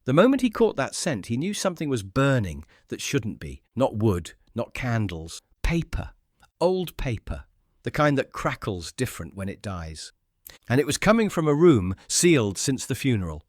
The moment he caught that scent, he knew something was burning that shouldn't be. Not wood, not candles. Paper. Old paper. The kind that crackles different when it dies. And it was coming from a room sealed since the funeral.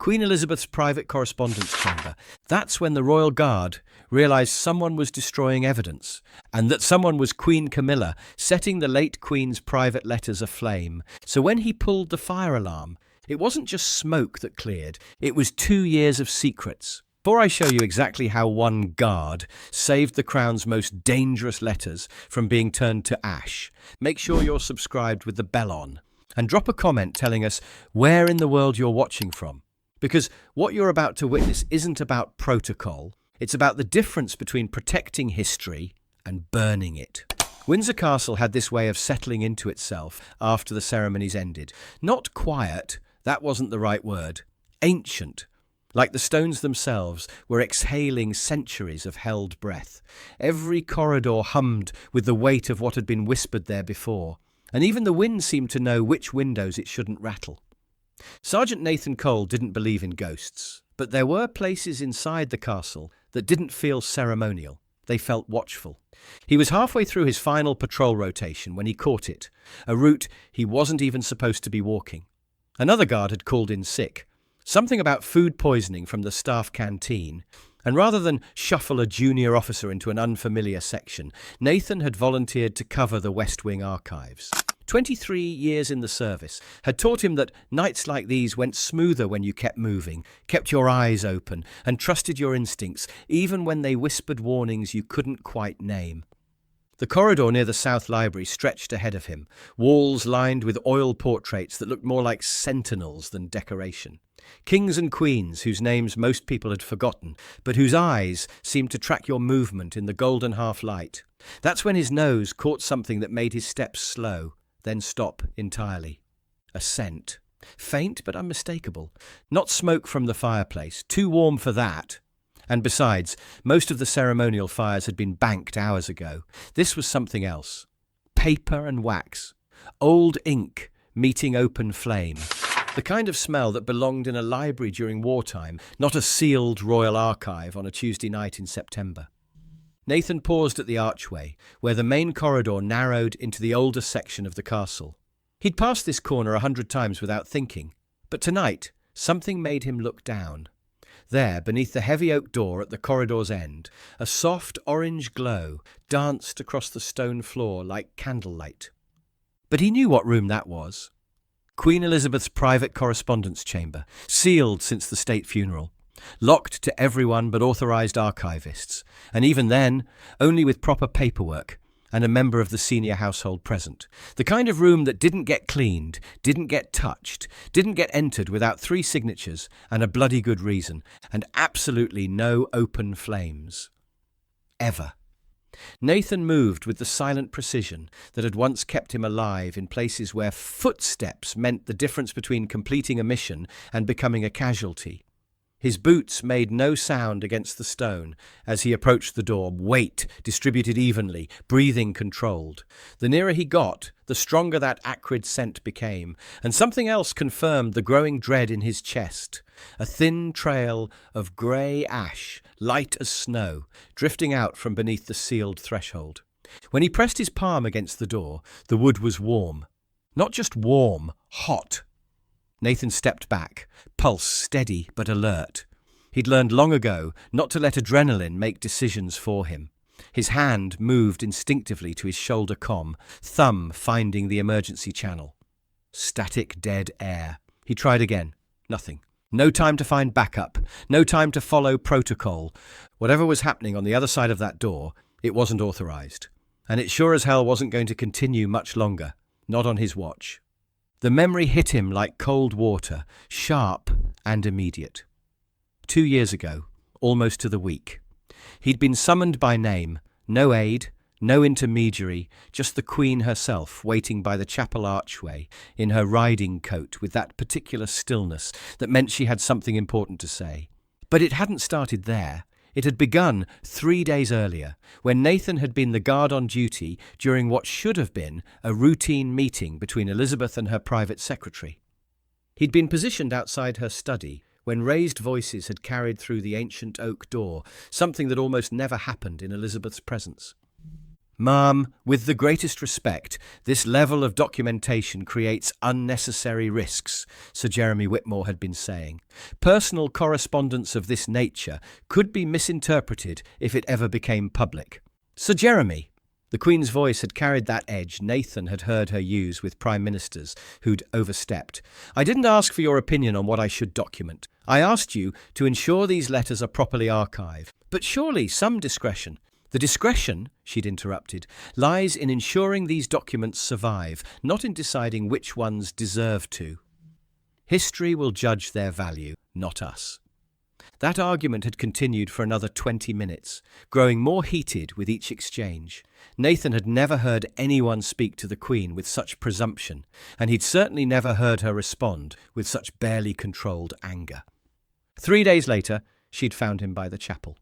Queen Elizabeth's private correspondence chamber. That's when the Royal Guard realised someone was destroying evidence, and that someone was Queen Camilla, setting the late Queen's private letters aflame. So when he pulled the fire alarm, it wasn't just smoke that cleared, it was 2 years of secrets. Before I show you exactly how one guard saved the Crown's most dangerous letters from being turned to ash, make sure you're subscribed with the bell on, and drop a comment telling us where in the world you're watching from. Because what you're about to witness isn't about protocol, it's about the difference between protecting history and burning it. Windsor Castle had this way of settling into itself after the ceremonies ended. Not quiet, that wasn't the right word. Ancient. Like the stones themselves were exhaling centuries of held breath. Every corridor hummed with the weight of what had been whispered there before, and even the wind seemed to know which windows it shouldn't rattle. Sergeant Nathan Cole didn't believe in ghosts, but there were places inside the castle that didn't feel ceremonial. They felt watchful. He was halfway through his final patrol rotation when he caught it, a route he wasn't even supposed to be walking. Another guard had called in sick, something about food poisoning from the staff canteen, and rather than shuffle a junior officer into an unfamiliar section, Nathan had volunteered to cover the West Wing archives. 23 years in the service had taught him that nights like these went smoother when you kept moving, kept your eyes open, and trusted your instincts, even when they whispered warnings you couldn't quite name. The corridor near the South Library stretched ahead of him, walls lined with oil portraits that looked more like sentinels than decoration. Kings and queens whose names most people had forgotten, but whose eyes seemed to track your movement in the golden half-light. That's when his nose caught something that made his steps slow, then stop entirely. A scent. Faint but unmistakable. Not smoke from the fireplace, too warm for that. And besides, most of the ceremonial fires had been banked hours ago. This was something else. Paper and wax. Old ink meeting open flame. The kind of smell that belonged in a library during wartime, not a sealed royal archive on a Tuesday night in September. Nathan paused at the archway, where the main corridor narrowed into the older section of the castle. He'd passed this corner 100 times without thinking, but tonight something made him look down. There, beneath the heavy oak door at the corridor's end, a soft orange glow danced across the stone floor like candlelight. But he knew what room that was. Queen Elizabeth's private correspondence chamber, sealed since the state funeral. Locked to everyone but authorised archivists, and even then, only with proper paperwork and a member of the senior household present. The kind of room that didn't get cleaned, didn't get touched, didn't get entered without 3 signatures and a bloody good reason, and absolutely no open flames. Ever. Nathan moved with the silent precision that had once kept him alive in places where footsteps meant the difference between completing a mission and becoming a casualty. His boots made no sound against the stone as he approached the door, weight distributed evenly, breathing controlled. The nearer he got, the stronger that acrid scent became, and something else confirmed the growing dread in his chest. A thin trail of grey ash, light as snow, drifting out from beneath the sealed threshold. When he pressed his palm against the door, the wood was warm. Not just warm, hot. Nathan stepped back, pulse steady but alert. He'd learned long ago not to let adrenaline make decisions for him. His hand moved instinctively to his shoulder comm, thumb finding the emergency channel. Static dead air. He tried again. Nothing. No time to find backup. No time to follow protocol. Whatever was happening on the other side of that door, it wasn't authorized. And it sure as hell wasn't going to continue much longer. Not on his watch. The memory hit him like cold water, sharp and immediate. 2 years ago, almost to the week. He'd been summoned by name, no aide, no intermediary, just the Queen herself waiting by the chapel archway in her riding coat with that particular stillness that meant she had something important to say. But it hadn't started there. It had begun 3 days earlier, when Nathan had been the guard on duty during what should have been a routine meeting between Elizabeth and her private secretary. He'd been positioned outside her study, when raised voices had carried through the ancient oak door, something that almost never happened in Elizabeth's presence. "Ma'am, with the greatest respect, this level of documentation creates unnecessary risks," Sir Jeremy Whitmore had been saying. "Personal correspondence of this nature could be misinterpreted if it ever became public." "Sir Jeremy!" The Queen's voice had carried that edge Nathan had heard her use with prime ministers who'd overstepped. "I didn't ask for your opinion on what I should document. I asked you to ensure these letters are properly archived. But surely some discretion—" "The discretion," she'd interrupted, "lies in ensuring these documents survive, not in deciding which ones deserve to. History will judge their value, not us." That argument had continued for another 20 minutes, growing more heated with each exchange. Nathan had never heard anyone speak to the Queen with such presumption, and he'd certainly never heard her respond with such barely controlled anger. 3 days later, she'd found him by the chapel.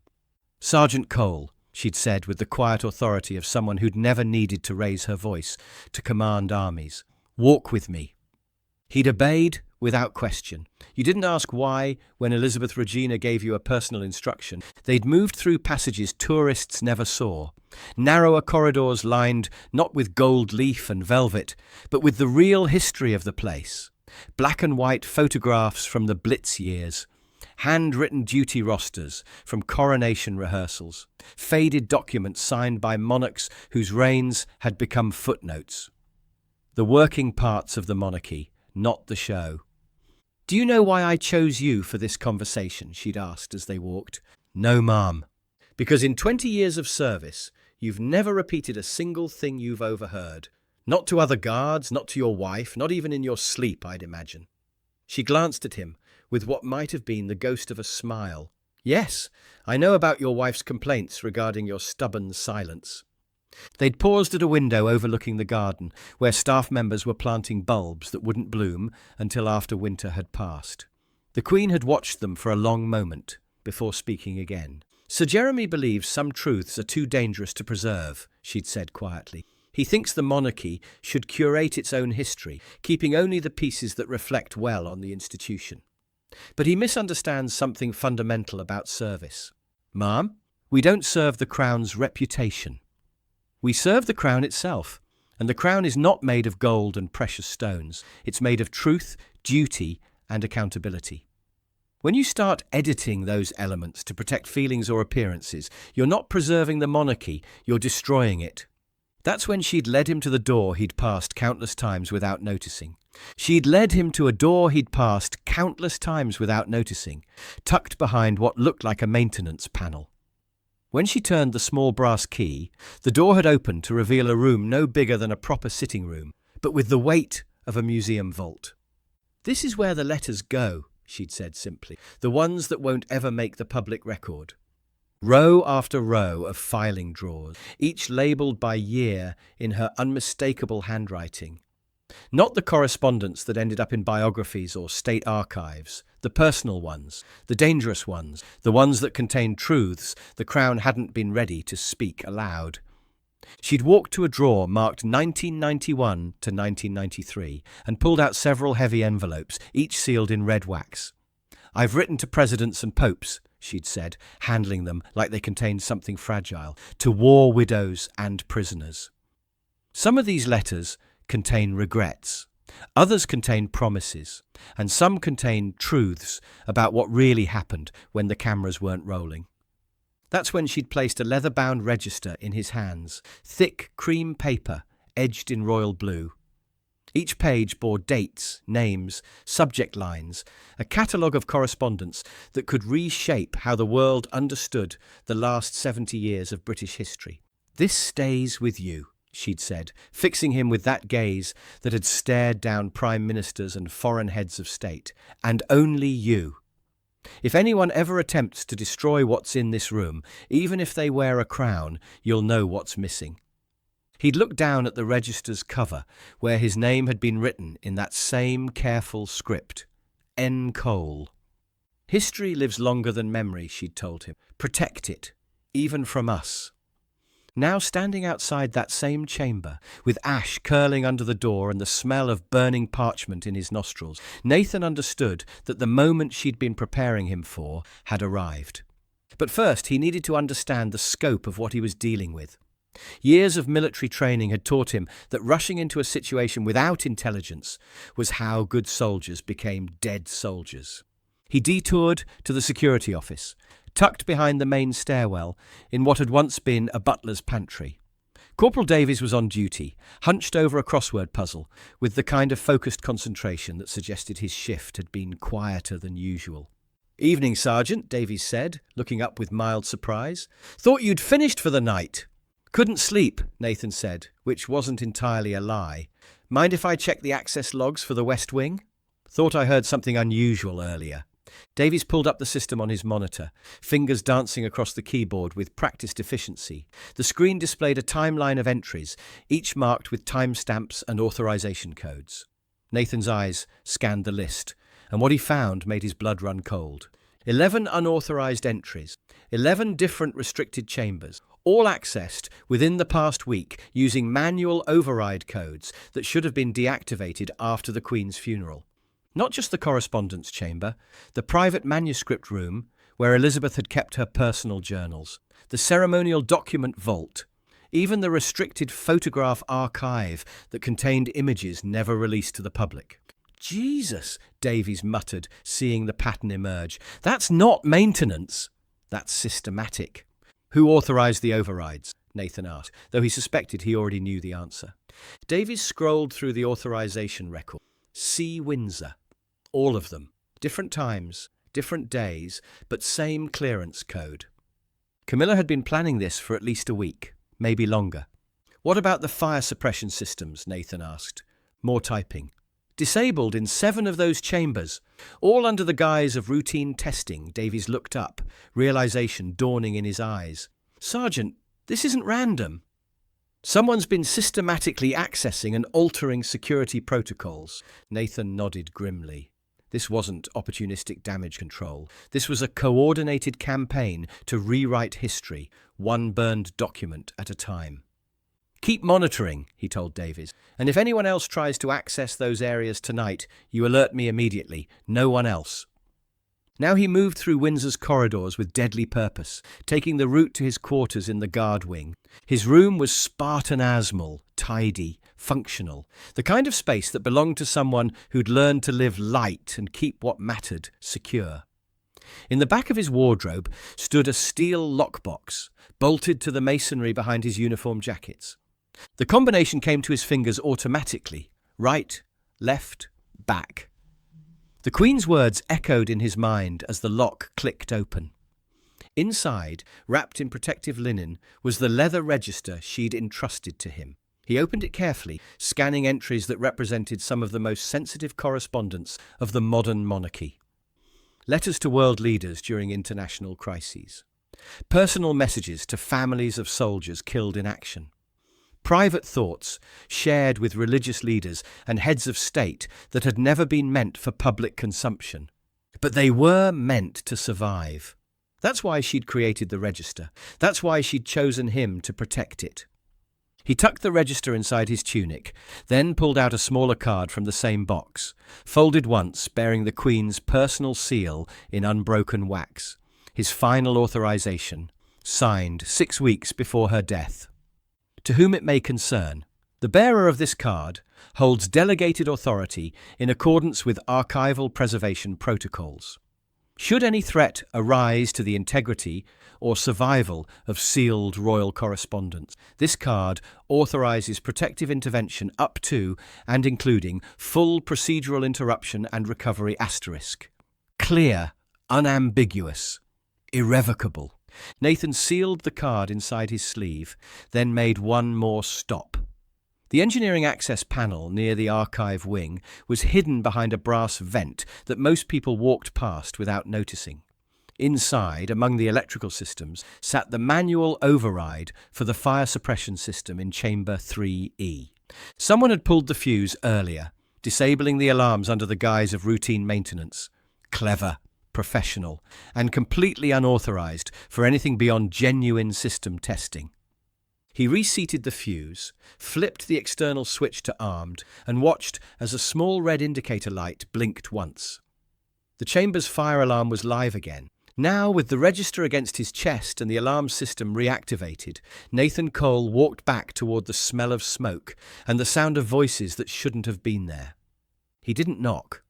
"Sergeant Cole," she'd said with the quiet authority of someone who'd never needed to raise her voice to command armies, "walk with me." He'd obeyed without question. You didn't ask why when Elizabeth Regina gave you a personal instruction. They'd moved through passages tourists never saw, narrower corridors lined not with gold leaf and velvet, but with the real history of the place. Black and white photographs from the Blitz years, handwritten duty rosters from coronation rehearsals, faded documents signed by monarchs whose reigns had become footnotes. The working parts of the monarchy, not the show. "Do you know why I chose you for this conversation?" she'd asked as they walked. "No, ma'am." "Because in 20 years of service, you've never repeated a single thing you've overheard. Not to other guards, not to your wife, not even in your sleep, I'd imagine." She glanced at him with what might have been the ghost of a smile. "Yes, I know about your wife's complaints regarding your stubborn silence." They'd paused at a window overlooking the garden, where staff members were planting bulbs that wouldn't bloom until after winter had passed. The Queen had watched them for a long moment before speaking again. "Sir Jeremy believes some truths are too dangerous to preserve," she'd said quietly. "He thinks the monarchy should curate its own history, keeping only the pieces that reflect well on the institution. But he misunderstands something fundamental about service. Ma'am, we don't serve the Crown's reputation. We serve the Crown itself, and the Crown is not made of gold and precious stones. It's made of truth, duty, and accountability. When you start editing those elements to protect feelings or appearances, you're not preserving the monarchy, you're destroying it." That's when she'd led him to the door he'd passed countless times without noticing. She'd led him to a door he'd passed countless times without noticing, tucked behind what looked like a maintenance panel. When she turned the small brass key, the door had opened to reveal a room no bigger than a proper sitting room, but with the weight of a museum vault. "This is where the letters go," she'd said simply, "the ones that won't ever make the public record." Row after row of filing drawers, each labelled by year in her unmistakable handwriting. Not the correspondence that ended up in biographies or state archives, the personal ones, the dangerous ones, the ones that contained truths the Crown hadn't been ready to speak aloud. She'd walked to a drawer marked 1991 to 1993 and pulled out several heavy envelopes, each sealed in red wax. "I've written to presidents and popes," she'd said, handling them like they contained something fragile, "to war widows and prisoners." Some of these letters contain regrets, others contain promises, and some contain truths about what really happened when the cameras weren't rolling. That's when she'd placed a leather-bound register in his hands, thick cream paper edged in royal blue. Each page bore dates, names, subject lines, a catalogue of correspondence that could reshape how the world understood the last 70 years of British history. "This stays with you," she'd said, fixing him with that gaze that had stared down prime ministers and foreign heads of state. "And only you. If anyone ever attempts to destroy what's in this room, even if they wear a crown, you'll know what's missing." He'd looked down at the register's cover, where his name had been written in that same careful script. N. Cole. "History lives longer than memory," she'd told him. "Protect it, even from us." Now standing outside that same chamber, with ash curling under the door and the smell of burning parchment in his nostrils, Nathan understood that the moment she'd been preparing him for had arrived. But first he needed to understand the scope of what he was dealing with. Years of military training had taught him that rushing into a situation without intelligence was how good soldiers became dead soldiers. He detoured to the security office, tucked behind the main stairwell in what had once been a butler's pantry. Corporal Davies was on duty, hunched over a crossword puzzle, with the kind of focused concentration that suggested his shift had been quieter than usual. "Evening, Sergeant," Davies said, looking up with mild surprise. "Thought you'd finished for the night." "Couldn't sleep," Nathan said, which wasn't entirely a lie. "Mind if I check the access logs for the West Wing? Thought I heard something unusual earlier." Davies pulled up the system on his monitor, fingers dancing across the keyboard with practiced efficiency. The screen displayed a timeline of entries, each marked with timestamps and authorization codes. Nathan's eyes scanned the list, and what he found made his blood run cold. 11 unauthorized entries, 11 different restricted chambers, all accessed within the past week using manual override codes that should have been deactivated after the Queen's funeral. Not just the correspondence chamber, the private manuscript room where Elizabeth had kept her personal journals, the ceremonial document vault, even the restricted photograph archive that contained images never released to the public. "Jesus," Davies muttered, seeing the pattern emerge. "That's not maintenance. That's systematic." "Who authorized the overrides?" Nathan asked, though he suspected he already knew the answer. Davies scrolled through the authorization record. "See Windsor. All of them. Different times, different days, but same clearance code." Camilla had been planning this for at least a week, maybe longer. "What about the fire suppression systems?" Nathan asked. More typing. "Disabled in 7 of those chambers, all under the guise of routine testing." Davies looked up, realization dawning in his eyes. "Sergeant, this isn't random. Someone's been systematically accessing and altering security protocols." Nathan nodded grimly. This wasn't opportunistic damage control. This was a coordinated campaign to rewrite history, one burned document at a time. "Keep monitoring," he told Davies, "and if anyone else tries to access those areas tonight, you alert me immediately. No one else." Now he moved through Windsor's corridors with deadly purpose, taking the route to his quarters in the guard wing. His room was Spartan-asmal, tidy, functional, the kind of space that belonged to someone who'd learned to live light and keep what mattered secure. In the back of his wardrobe stood a steel lockbox, bolted to the masonry behind his uniform jackets. The combination came to his fingers automatically, right, left, back. The Queen's words echoed in his mind as the lock clicked open. Inside, wrapped in protective linen, was the leather register she'd entrusted to him. He opened it carefully, scanning entries that represented some of the most sensitive correspondence of the modern monarchy. Letters to world leaders during international crises. Personal messages to families of soldiers killed in action. Private thoughts shared with religious leaders and heads of state that had never been meant for public consumption. But they were meant to survive. That's why she'd created the register. That's why she'd chosen him to protect it. He tucked the register inside his tunic, then pulled out a smaller card from the same box, folded once, bearing the Queen's personal seal in unbroken wax. His final authorization, signed 6 weeks before her death. To whom it may concern, the bearer of this card holds delegated authority in accordance with archival preservation protocols. Should any threat arise to the integrity or survival of sealed royal correspondence, this card authorizes protective intervention up to and including full procedural interruption and recovery asterisk. Clear, unambiguous, irrevocable. Nathan sealed the card inside his sleeve, then made one more stop. The engineering access panel near the archive wing was hidden behind a brass vent that most people walked past without noticing. Inside, among the electrical systems, sat the manual override for the fire suppression system in Chamber 3E. Someone had pulled the fuse earlier, disabling the alarms under the guise of routine maintenance. Clever, professional, and completely unauthorized for anything beyond genuine system testing. He reseated the fuse, flipped the external switch to armed, and watched as a small red indicator light blinked once. The chamber's fire alarm was live again. Now, with the register against his chest and the alarm system reactivated, Nathan Cole walked back toward the smell of smoke and the sound of voices that shouldn't have been there. He didn't knock,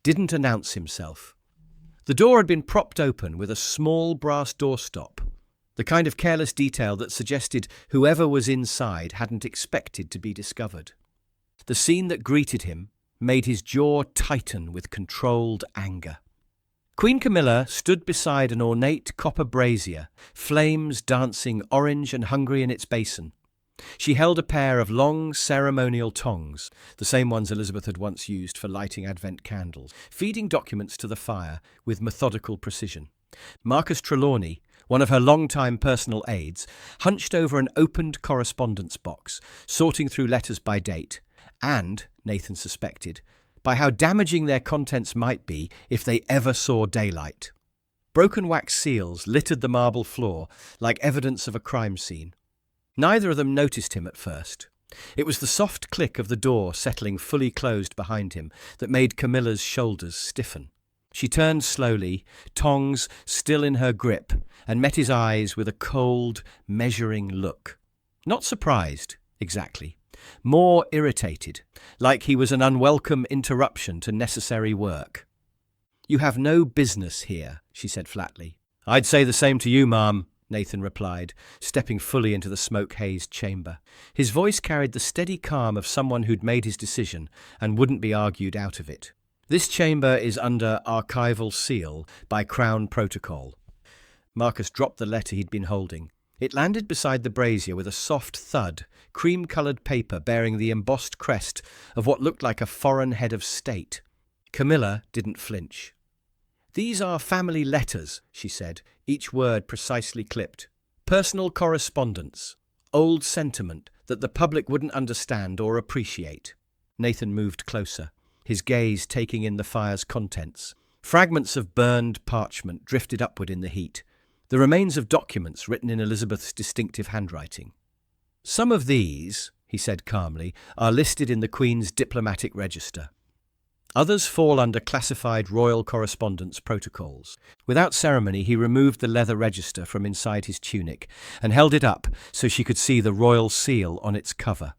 didn't announce himself. The door had been propped open with a small brass doorstop, the kind of careless detail that suggested whoever was inside hadn't expected to be discovered. The scene that greeted him made his jaw tighten with controlled anger. Queen Camilla stood beside an ornate copper brazier, flames dancing orange and hungry in its basin. She held a pair of long ceremonial tongs, the same ones Elizabeth had once used for lighting Advent candles, feeding documents to the fire with methodical precision. Marcus Trelawney, one of her long-time personal aides, hunched over an opened correspondence box, sorting through letters by date, and, Nathan suspected, by how damaging their contents might be if they ever saw daylight. Broken wax seals littered the marble floor like evidence of a crime scene. Neither of them noticed him at first. It was the soft click of the door settling fully closed behind him that made Camilla's shoulders stiffen. She turned slowly, tongs still in her grip, and met his eyes with a cold, measuring look. Not surprised, exactly. More irritated, like he was an unwelcome interruption to necessary work. "You have no business here," she said flatly. "I'd say the same to you, ma'am," Nathan replied, stepping fully into the smoke-hazed chamber. His voice carried the steady calm of someone who'd made his decision and wouldn't be argued out of it. "This chamber is under archival seal by Crown protocol." Marcus dropped the letter he'd been holding. It landed beside the brazier with a soft thud, cream-coloured paper bearing the embossed crest of what looked like a foreign head of state. Camilla didn't flinch. "These are family letters," she said, each word precisely clipped. "Personal correspondence. Old sentiment that the public wouldn't understand or appreciate." Nathan moved closer, his gaze taking in the fire's contents. Fragments of burned parchment drifted upward in the heat, the remains of documents written in Elizabeth's distinctive handwriting. "Some of these," he said calmly, "are listed in the Queen's diplomatic register. Others fall under classified royal correspondence protocols." Without ceremony, he removed the leather register from inside his tunic and held it up so she could see the royal seal on its cover.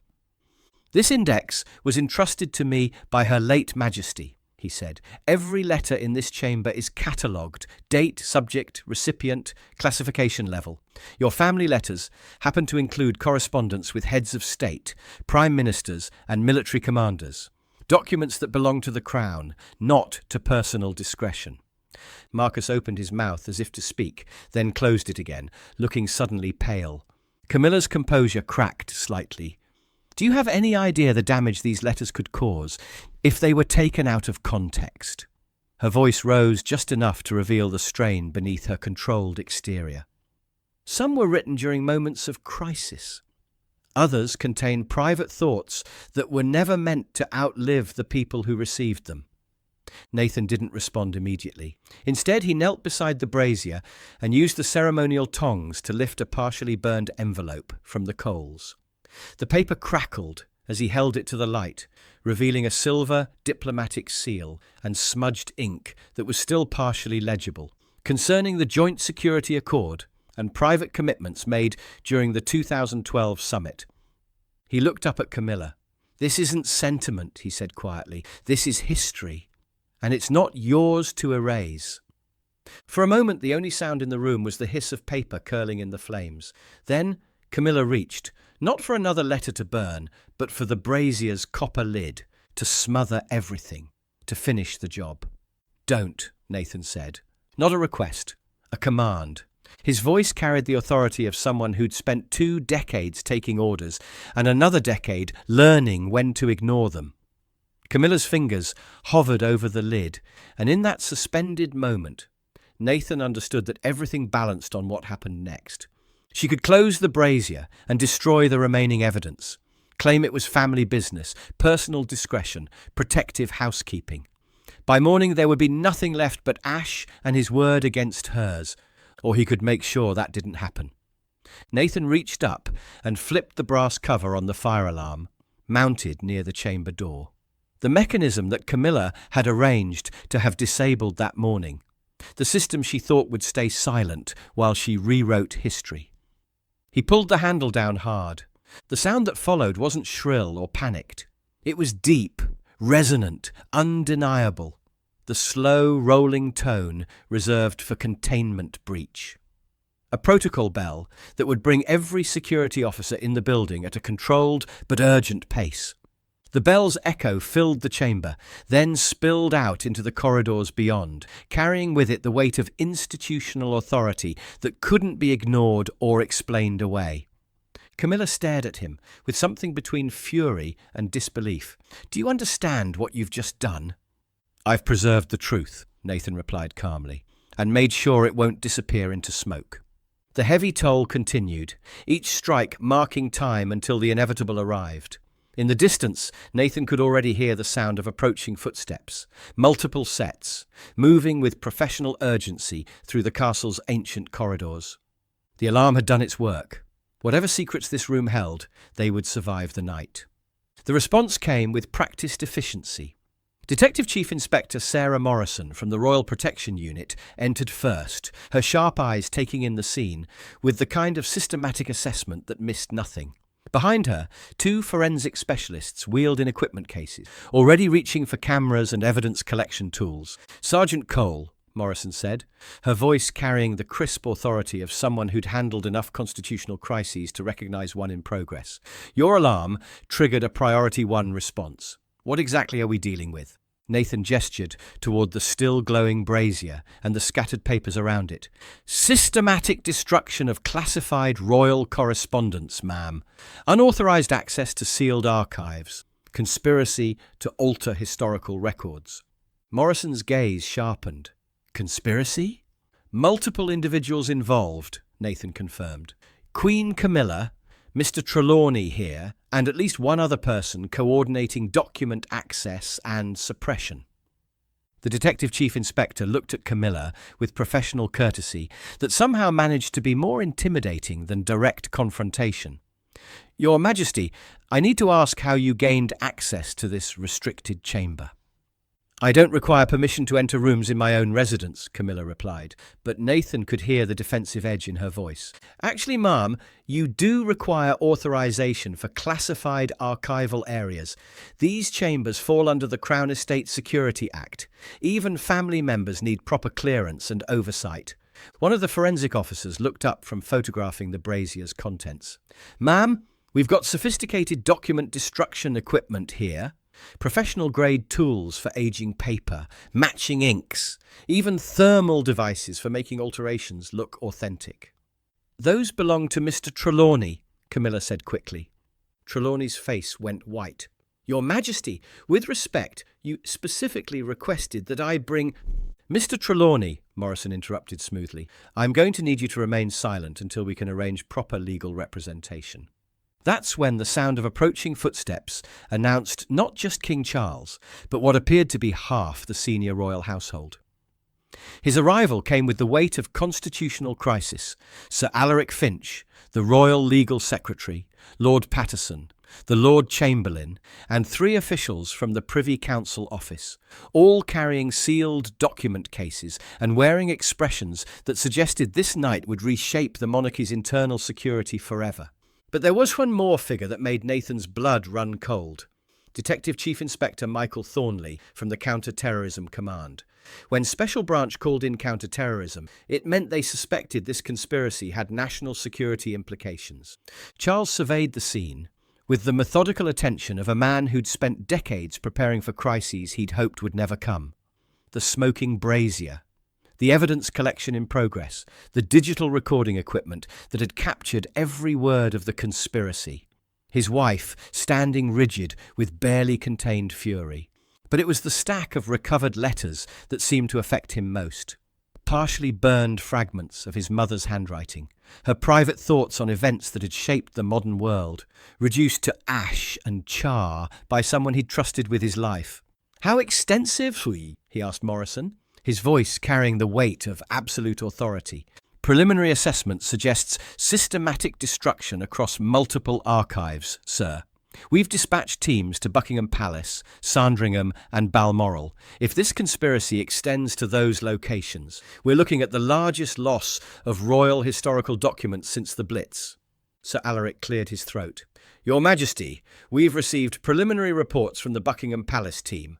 "This index was entrusted to me by Her late Majesty," he said. "Every letter in this chamber is catalogued, date, subject, recipient, classification level. Your family letters happen to include correspondence with heads of state, prime ministers, and military commanders. Documents that belong to the Crown, not to personal discretion." Marcus opened his mouth as if to speak, then closed it again, looking suddenly pale. Camilla's composure cracked slightly. "Do you have any idea the damage these letters could cause if they were taken out of context?" Her voice rose just enough to reveal the strain beneath her controlled exterior. "Some were written during moments of crisis. Others contain private thoughts that were never meant to outlive the people who received them." Nathan didn't respond immediately. Instead, he knelt beside the brazier and used the ceremonial tongs to lift a partially burned envelope from the coals. The paper crackled as he held it to the light, revealing a silver diplomatic seal and smudged ink that was still partially legible, concerning the Joint Security Accord and private commitments made during the 2012 summit. He looked up at Camilla. "This isn't sentiment," he said quietly. "This is history, and it's not yours to erase." For a moment, the only sound in the room was the hiss of paper curling in the flames. Then Camilla reached, not for another letter to burn, but for the brazier's copper lid, to smother everything, to finish the job. "Don't," Nathan said. Not a request, a command. His voice carried the authority of someone who'd spent 2 decades taking orders and another decade learning when to ignore them. Camilla's fingers hovered over the lid, and in that suspended moment, Nathan understood that everything balanced on what happened next. She could close the brazier and destroy the remaining evidence, claim it was family business, personal discretion, protective housekeeping. By morning there would be nothing left but ash and his word against hers, or he could make sure that didn't happen. Nathan reached up and flipped the brass cover on the fire alarm, mounted near the chamber door. The mechanism that Camilla had arranged to have disabled that morning. The system she thought would stay silent while she rewrote history. He pulled the handle down hard. The sound that followed wasn't shrill or panicked. It was deep, resonant, undeniable. The slow, rolling tone reserved for containment breach. A protocol bell that would bring every security officer in the building at a controlled but urgent pace. The bell's echo filled the chamber, then spilled out into the corridors beyond, carrying with it the weight of institutional authority that couldn't be ignored or explained away. Camilla stared at him with something between fury and disbelief. "Do you understand what you've just done?" "I've preserved the truth," Nathan replied calmly, "and made sure it won't disappear into smoke." The heavy toll continued, each strike marking time until the inevitable arrived. In the distance, Nathan could already hear the sound of approaching footsteps, multiple sets, moving with professional urgency through the castle's ancient corridors. The alarm had done its work. Whatever secrets this room held, they would survive the night. The response came with practiced efficiency. Detective Chief Inspector Sarah Morrison from the Royal Protection Unit entered first, her sharp eyes taking in the scene with the kind of systematic assessment that missed nothing. Behind her, two forensic specialists wheeled in equipment cases, already reaching for cameras and evidence collection tools. "Sergeant Cole," Morrison said, her voice carrying the crisp authority of someone who'd handled enough constitutional crises to recognize one in progress. "Your alarm triggered a Priority 1 response. What exactly are we dealing with?" Nathan gestured toward the still glowing brazier and the scattered papers around it. "Systematic destruction of classified royal correspondence, ma'am. Unauthorized access to sealed archives. Conspiracy to alter historical records." Morrison's gaze sharpened. "Conspiracy?" "Multiple individuals involved," Nathan confirmed. "Queen Camilla, Mr. Trelawney here, and at least one other person coordinating document access and suppression." The Detective Chief Inspector looked at Camilla with professional courtesy that somehow managed to be more intimidating than direct confrontation. "Your Majesty, I need to ask how you gained access to this restricted chamber." "I don't require permission to enter rooms in my own residence," Camilla replied, but Nathan could hear the defensive edge in her voice. "Actually, ma'am, you do require authorization for classified archival areas. These chambers fall under the Crown Estate Security Act. Even family members need proper clearance and oversight." One of the forensic officers looked up from photographing the brazier's contents. "Ma'am, we've got sophisticated document destruction equipment here. Professional-grade tools for aging paper, matching inks, even thermal devices for making alterations look authentic." "Those belong to Mr. Trelawney," Camilla said quickly. Trelawney's face went white. "Your Majesty, with respect, you specifically requested that I bring—" "Mr. Trelawney," Morrison interrupted smoothly, "I'm going to need you to remain silent until we can arrange proper legal representation." That's when the sound of approaching footsteps announced not just King Charles, but what appeared to be half the senior royal household. His arrival came with the weight of constitutional crisis. Sir Alaric Finch, the Royal Legal Secretary, Lord Patterson, the Lord Chamberlain, and 3 officials from the Privy Council office, all carrying sealed document cases and wearing expressions that suggested this night would reshape the monarchy's internal security forever. But there was one more figure that made Nathan's blood run cold. Detective Chief Inspector Michael Thornley from the Counter-Terrorism Command. When Special Branch called in counter-terrorism, it meant they suspected this conspiracy had national security implications. Charles surveyed the scene with the methodical attention of a man who'd spent decades preparing for crises he'd hoped would never come. The smoking brazier. The evidence collection in progress, the digital recording equipment that had captured every word of the conspiracy. His wife standing rigid with barely contained fury. But it was the stack of recovered letters that seemed to affect him most. Partially burned fragments of his mother's handwriting, her private thoughts on events that had shaped the modern world, reduced to ash and char by someone he'd trusted with his life. "How extensive, he asked Morrison, his voice carrying the weight of absolute authority. Preliminary assessment suggests systematic destruction across multiple archives, sir. We've dispatched teams to Buckingham Palace, Sandringham and Balmoral. If this conspiracy extends to those locations, we're looking at the largest loss of royal historical documents since the Blitz. Sir Alaric cleared his throat. Your Majesty, we've received preliminary reports from the Buckingham Palace team.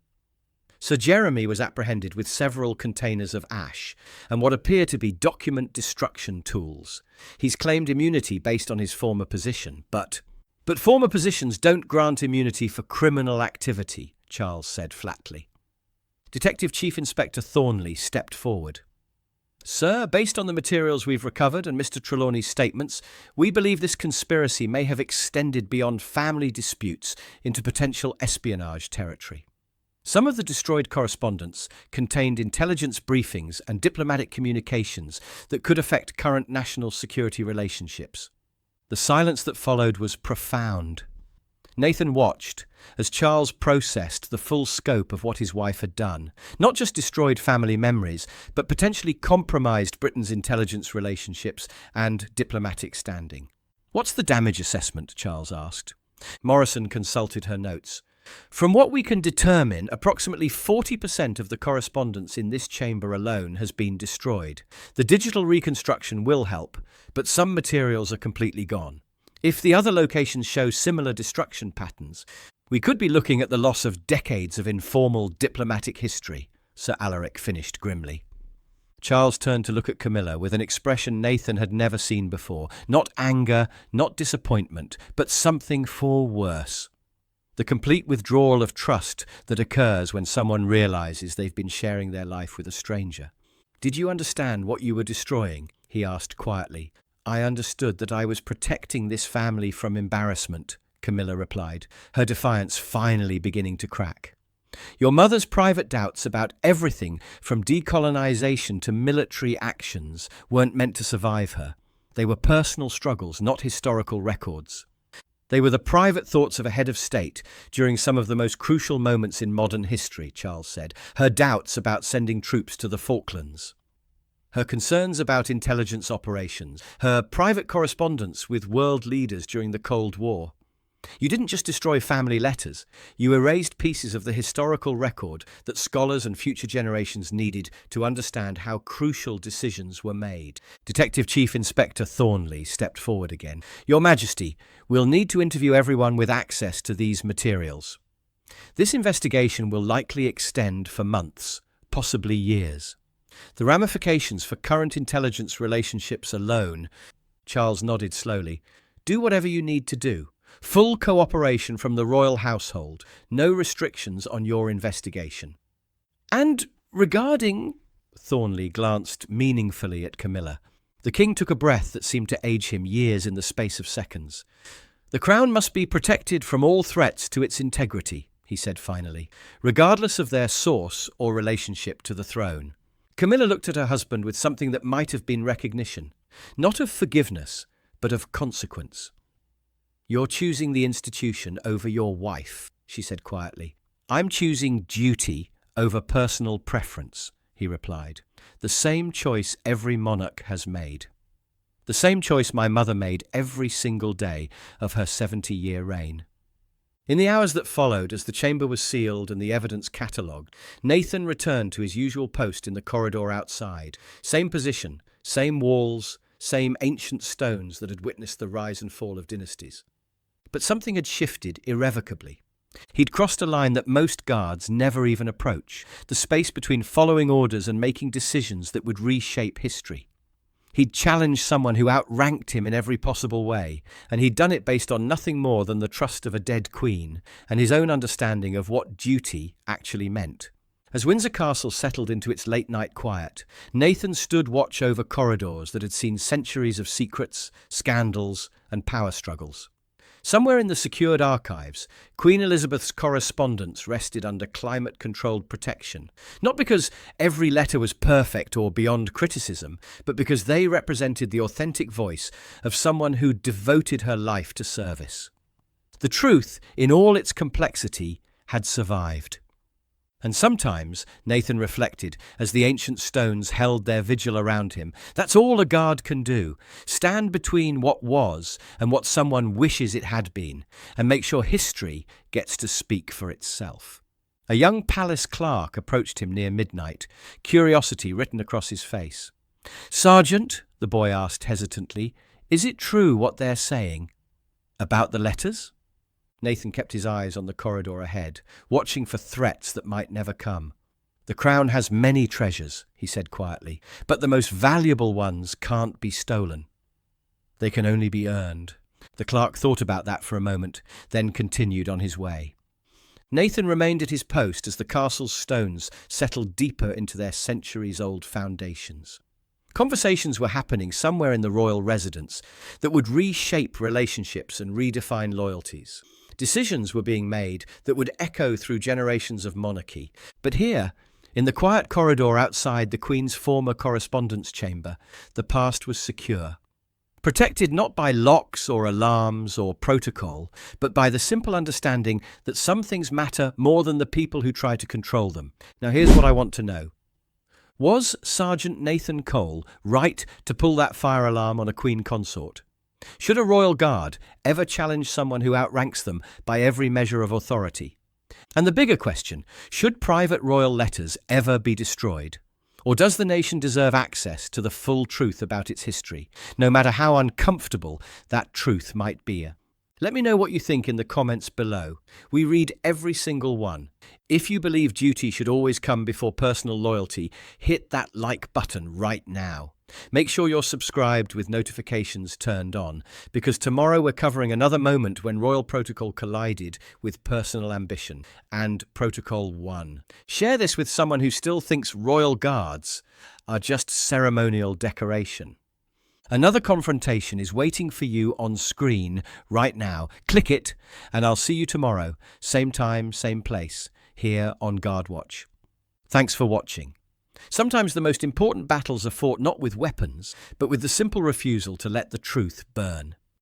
Sir Jeremy was apprehended with several containers of ash and what appear to be document destruction tools. He's claimed immunity based on his former position, But former positions don't grant immunity for criminal activity, Charles said flatly. Detective Chief Inspector Thornley stepped forward. Sir, based on the materials we've recovered and Mr. Trelawney's statements, we believe this conspiracy may have extended beyond family disputes into potential espionage territory. Some of the destroyed correspondence contained intelligence briefings and diplomatic communications that could affect current national security relationships. The silence that followed was profound. Nathan watched as Charles processed the full scope of what his wife had done. Not just destroyed family memories, but potentially compromised Britain's intelligence relationships and diplomatic standing. What's the damage assessment? Charles asked. Morrison consulted her notes. From what we can determine, approximately 40% of the correspondence in this chamber alone has been destroyed. The digital reconstruction will help, but some materials are completely gone. If the other locations show similar destruction patterns, we could be looking at the loss of decades of informal diplomatic history, Sir Alaric finished grimly. Charles turned to look at Camilla with an expression Nathan had never seen before. Not anger, not disappointment, but something far worse. The complete withdrawal of trust that occurs when someone realizes they've been sharing their life with a stranger. Did you understand what you were destroying? He asked quietly. I understood that I was protecting this family from embarrassment, Camilla replied, her defiance finally beginning to crack. Your mother's private doubts about everything from decolonization to military actions weren't meant to survive her. They were personal struggles, not historical records. They were the private thoughts of a head of state during some of the most crucial moments in modern history, Charles said. Her doubts about sending troops to the Falklands. Her concerns about intelligence operations. Her private correspondence with world leaders during the Cold War. You didn't just destroy family letters. You erased pieces of the historical record that scholars and future generations needed to understand how crucial decisions were made. Detective Chief Inspector Thornley stepped forward again. Your Majesty, we'll need to interview everyone with access to these materials. This investigation will likely extend for months, possibly years. The ramifications for current intelligence relationships alone, Charles nodded slowly, do whatever you need to do. Full cooperation from the royal household, no restrictions on your investigation. And regarding, Thornley glanced meaningfully at Camilla. The king took a breath that seemed to age him years in the space of seconds. The crown must be protected from all threats to its integrity, he said finally, regardless of their source or relationship to the throne. Camilla looked at her husband with something that might have been recognition, not of forgiveness, but of consequence. You're choosing the institution over your wife, she said quietly. I'm choosing duty over personal preference, he replied. The same choice every monarch has made. The same choice my mother made every single day of her 70-year reign. In the hours that followed, as the chamber was sealed and the evidence catalogued, Nathan returned to his usual post in the corridor outside. Same position, same walls, same ancient stones that had witnessed the rise and fall of dynasties. But something had shifted irrevocably. He'd crossed a line that most guards never even approach, the space between following orders and making decisions that would reshape history. He'd challenged someone who outranked him in every possible way, and he'd done it based on nothing more than the trust of a dead queen and his own understanding of what duty actually meant. As Windsor Castle settled into its late-night quiet, Nathan stood watch over corridors that had seen centuries of secrets, scandals, and power struggles. Somewhere in the secured archives, Queen Elizabeth's correspondence rested under climate-controlled protection, not because every letter was perfect or beyond criticism, but because they represented the authentic voice of someone who devoted her life to service. The truth, in all its complexity, had survived. And sometimes, Nathan reflected, as the ancient stones held their vigil around him, that's all a guard can do. Stand between what was and what someone wishes it had been, and make sure history gets to speak for itself. A young palace clerk approached him near midnight, curiosity written across his face. "Sergeant," the boy asked hesitantly, "is it true what they're saying?" "About the letters?" Nathan kept his eyes on the corridor ahead, watching for threats that might never come. "The crown has many treasures," he said quietly, "but the most valuable ones can't be stolen. They can only be earned." The clerk thought about that for a moment, then continued on his way. Nathan remained at his post as the castle's stones settled deeper into their centuries-old foundations. Conversations were happening somewhere in the royal residence that would reshape relationships and redefine loyalties. Decisions were being made that would echo through generations of monarchy. But here, in the quiet corridor outside the Queen's former correspondence chamber, the past was secure. Protected not by locks or alarms or protocol, but by the simple understanding that some things matter more than the people who try to control them. Now here's what I want to know. Was Sergeant Nathan Cole right to pull that fire alarm on a Queen consort? Should a royal guard ever challenge someone who outranks them by every measure of authority? And the bigger question, should private royal letters ever be destroyed? Or does the nation deserve access to the full truth about its history, no matter how uncomfortable that truth might be? Let me know what you think in the comments below. We read every single one. If you believe duty should always come before personal loyalty, hit that like button right now. Make sure you're subscribed with notifications turned on, because tomorrow we're covering another moment when royal protocol collided with personal ambition, and Protocol 1. Share this with someone who still thinks royal guards are just ceremonial decoration. Another confrontation is waiting for you on screen right now. Click it, and I'll see you tomorrow, same time, same place, here on Guard Watch. Thanks for watching. Sometimes the most important battles are fought not with weapons, but with the simple refusal to let the truth burn.